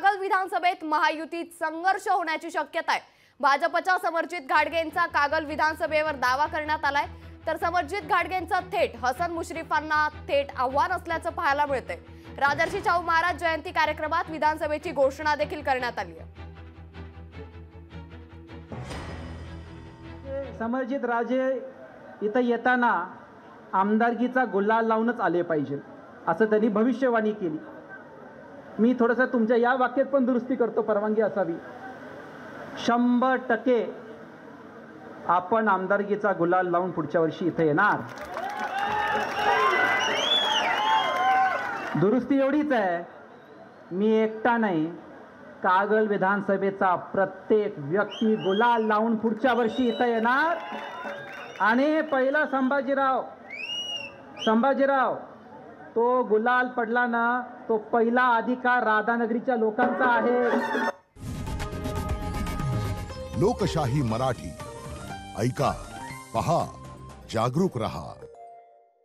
कागल विधानसभेत महायुतीत संघर्ष होण्याची शक्यता आहे। भाजपच्या समर्जित घाटगेंचा कागल विधानसभेवर दावा करण्यात आलाय, तर समर्जित घाटगेंचा थेट हसन मुश्रीफांना थेट आव्हान असल्याचं पाहायला मिळतंय। राजर्षी शाहू महाराज जयंती कार्यक्रमात विधानसभेची घोषणा देखील करण्यात आली आहे। समर्जित राजे इथं येताना आमदारकीचा गुलाल लावूनच आले पाहिजे असं त्यांनी भविष्यवाणी केली। मी थोडंसं तुमच्या या वाक्यात पण दुरुस्ती करतो, परवानगी असावी। 100% आपण आमदारकीचा गुलाल लावून पुढच्या वर्षी इथे येणार। दुरुस्ती एवढीच आहे, मी एकटा नाही, कागल विधानसभेचा प्रत्येक व्यक्ती गुलाल लावून पुढच्या वर्षी इथे येणार। आणि पहिला संभाजीराव तो गुलाल पडला ना, तो पहिला अधिकार राधानगरीच्या लोकांचा आहे। लोकशाही मराठी ऐका, पहा, जागरूक रहा।